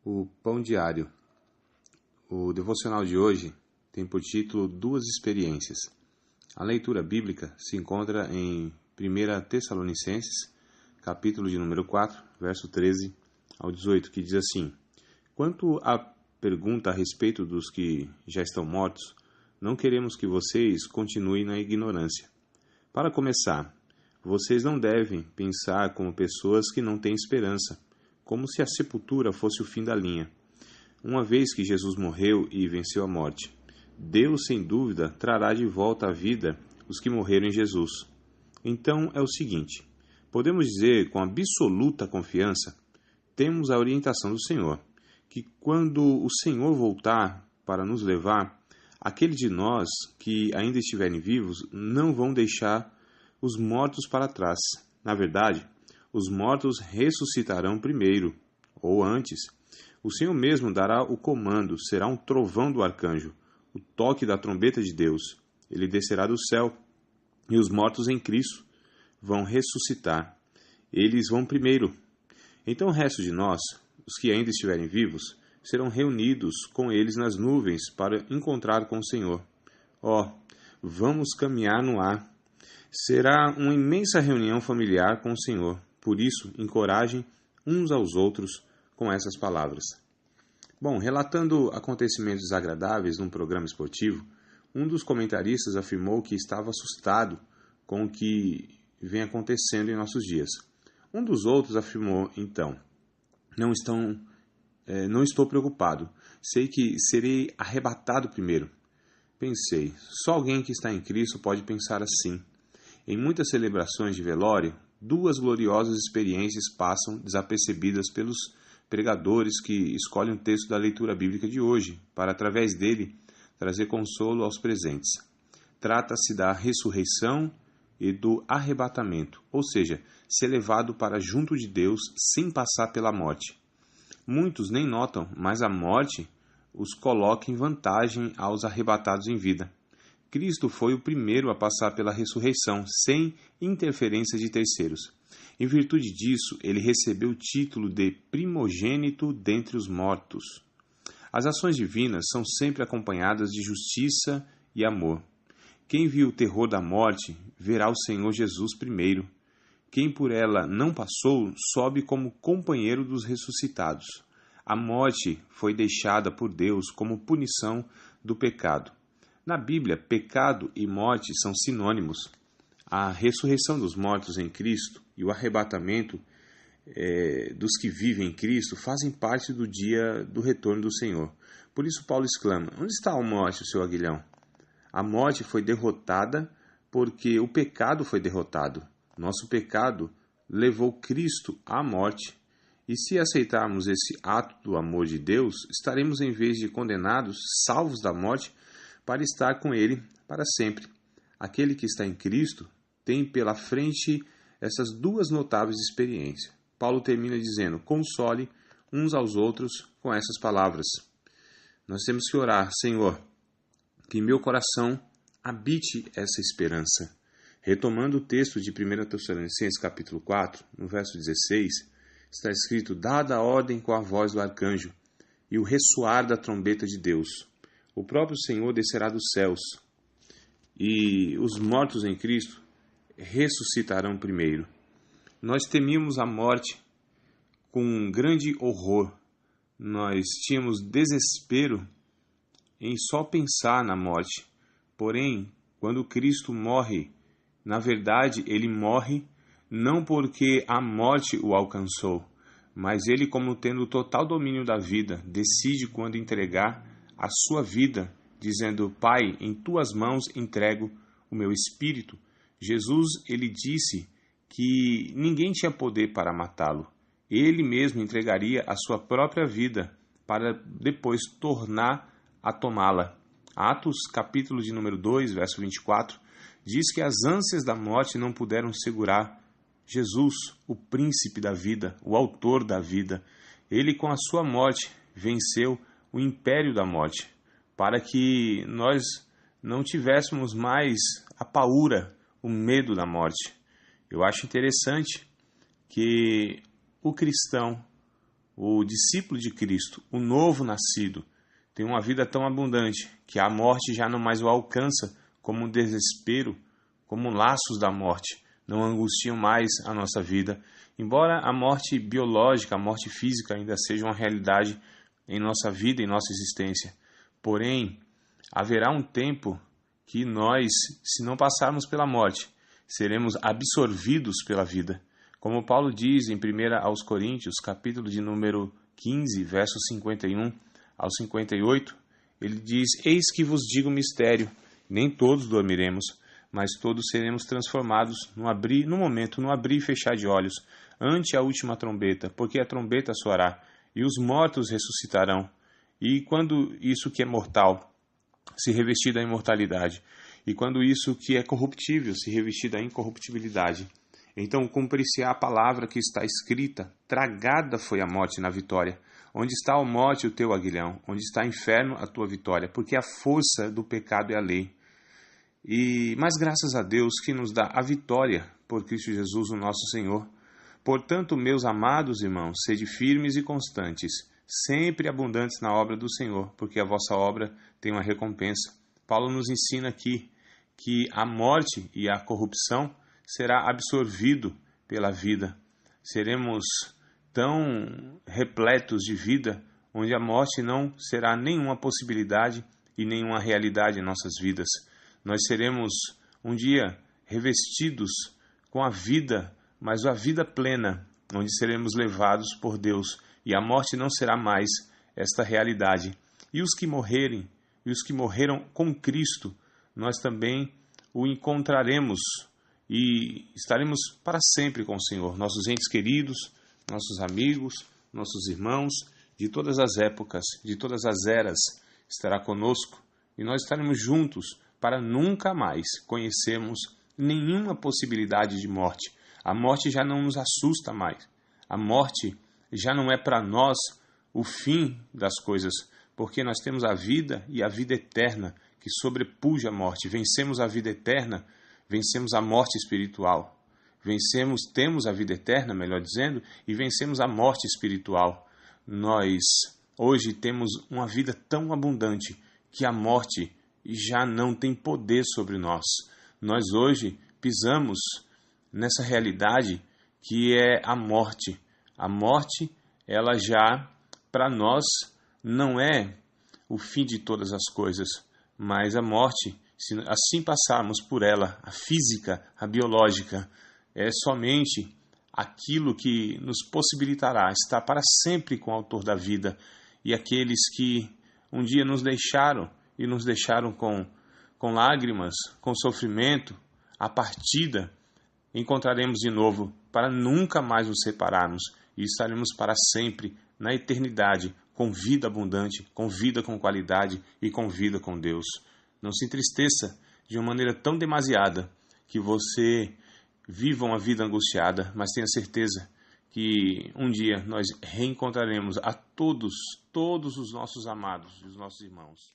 O Pão Diário. O devocional de hoje tem por título Duas Experiências. A leitura bíblica se encontra em 1 Tessalonicenses, capítulo de número 4, verso 13 ao 18, que diz assim: Quanto à pergunta a respeito dos que já estão mortos, não queremos que vocês continuem na ignorância. Para começar, vocês não devem pensar como pessoas que não têm esperança, como se a sepultura fosse o fim da linha. Uma vez que Jesus morreu e venceu a morte, Deus, sem dúvida, trará de volta à vida os que morreram em Jesus. Então é o seguinte: podemos dizer com absoluta confiança, temos a orientação do Senhor, que quando o Senhor voltar para nos levar, aqueles de nós que ainda estiverem vivos não vão deixar os mortos para trás. Na verdade, os mortos ressuscitarão primeiro, ou antes. O Senhor mesmo dará o comando, será um trovão do arcanjo, o toque da trombeta de Deus. Ele descerá do céu, e os mortos em Cristo vão ressuscitar. Eles vão primeiro. Então o resto de nós, os que ainda estiverem vivos, serão reunidos com eles nas nuvens para encontrar com o Senhor. Vamos caminhar no ar. Será uma imensa reunião familiar com o Senhor. Por isso, encorajem uns aos outros com essas palavras. Bom, relatando acontecimentos desagradáveis num programa esportivo, um dos comentaristas afirmou que estava assustado com o que vem acontecendo em nossos dias. Um dos outros afirmou, então, não estou preocupado, sei que serei arrebatado primeiro. Pensei, só alguém que está em Cristo pode pensar assim. Em muitas celebrações de velório, duas gloriosas experiências passam desapercebidas pelos pregadores que escolhem o texto da leitura bíblica de hoje, para, através dele, trazer consolo aos presentes. Trata-se da ressurreição e do arrebatamento, ou seja, ser levado para junto de Deus sem passar pela morte. Muitos nem notam, mas a morte os coloca em vantagem aos arrebatados em vida. Cristo foi o primeiro a passar pela ressurreição, sem interferência de terceiros. Em virtude disso, ele recebeu o título de primogênito dentre os mortos. As ações divinas são sempre acompanhadas de justiça e amor. Quem viu o terror da morte, verá o Senhor Jesus primeiro. Quem por ela não passou, sobe como companheiro dos ressuscitados. A morte foi deixada por Deus como punição do pecado. Na Bíblia, pecado e morte são sinônimos. A ressurreição dos mortos em Cristo e o arrebatamento dos que vivem em Cristo fazem parte do dia do retorno do Senhor. Por isso Paulo exclama: onde está a morte, o seu aguilhão? A morte foi derrotada porque o pecado foi derrotado. Nosso pecado levou Cristo à morte. E se aceitarmos esse ato do amor de Deus, estaremos, em vez de condenados, salvos da morte, para estar com Ele para sempre. Aquele que está em Cristo tem pela frente essas duas notáveis experiências. Paulo termina dizendo: console uns aos outros com essas palavras. Nós temos que orar: Senhor, que em meu coração habite essa esperança. Retomando o texto de 1 Tessalonicenses capítulo 4, no verso 16, está escrito: dada a ordem com a voz do arcanjo e o ressoar da trombeta de Deus, o próprio Senhor descerá dos céus, e os mortos em Cristo ressuscitarão primeiro. Nós temíamos a morte com um grande horror. Nós tínhamos desespero em só pensar na morte. Porém, quando Cristo morre, na verdade, ele morre não porque a morte o alcançou, mas ele, como tendo o total domínio da vida, decide quando entregar a sua vida, dizendo: Pai, em tuas mãos entrego o meu espírito. Jesus, ele disse que ninguém tinha poder para matá-lo. Ele mesmo entregaria a sua própria vida para depois tornar a tomá-la. Atos, capítulo de número 2, verso 24, diz que as ânsias da morte não puderam segurar Jesus, o príncipe da vida, o autor da vida. Ele, com a sua morte, venceu o império da morte, para que nós não tivéssemos mais a paura, o medo da morte. Eu acho interessante que o cristão, o discípulo de Cristo, o novo nascido, tem uma vida tão abundante que a morte já não mais o alcança como um desespero, como laços da morte, não angustiam mais a nossa vida. Embora a morte biológica, a morte física ainda seja uma realidade em nossa vida, em nossa existência, porém, haverá um tempo que nós, se não passarmos pela morte, seremos absorvidos pela vida. Como Paulo diz em 1 aos Coríntios, capítulo de número 15, versos 51 ao 58, ele diz: Eis que vos digo um mistério, nem todos dormiremos, mas todos seremos transformados no abrir e fechar de olhos, ante a última trombeta, porque a trombeta soará, e os mortos ressuscitarão. E quando isso que é mortal se revestir da imortalidade, e quando isso que é corruptível se revestir da incorruptibilidade, então cumprir-se-á a palavra que está escrita: tragada foi a morte na vitória. Onde está a morte o teu aguilhão? Onde está o inferno a tua vitória? Porque a força do pecado é a lei. Mas graças a Deus que nos dá a vitória por Cristo Jesus, o nosso Senhor. Portanto, meus amados irmãos, sede firmes e constantes, sempre abundantes na obra do Senhor, porque a vossa obra tem uma recompensa. Paulo nos ensina aqui que a morte e a corrupção será absorvido pela vida. Seremos tão repletos de vida, onde a morte não será nenhuma possibilidade e nenhuma realidade em nossas vidas. Nós seremos um dia revestidos com a vida, mas a vida plena, onde seremos levados por Deus, e a morte não será mais esta realidade. E os que morrerem, e os que morreram com Cristo, nós também o encontraremos e estaremos para sempre com o Senhor. Nossos entes queridos, nossos amigos, nossos irmãos, de todas as épocas, de todas as eras, estará conosco, e nós estaremos juntos para nunca mais conhecermos nenhuma possibilidade de morte. A morte já não nos assusta mais. A morte já não é para nós o fim das coisas, porque nós temos a vida e a vida eterna que sobrepuja a morte. Vencemos a vida eterna, vencemos a morte espiritual. Temos a vida eterna, melhor dizendo, e vencemos a morte espiritual. Nós hoje temos uma vida tão abundante que a morte já não tem poder sobre nós. Nós hoje pisamos nessa realidade que é a morte. A morte, ela já, para nós, não é o fim de todas as coisas, mas a morte, se assim passarmos por ela, a física, a biológica, é somente aquilo que nos possibilitará estar para sempre com o autor da vida. E aqueles que um dia nos deixaram, e nos deixaram com lágrimas, com sofrimento, a partida, encontraremos de novo para nunca mais nos separarmos, e estaremos para sempre na eternidade, com vida abundante, com vida com qualidade e com vida com Deus. Não se entristeça de uma maneira tão demasiada que você viva uma vida angustiada, mas tenha certeza que um dia nós reencontraremos a todos os nossos amados e os nossos irmãos.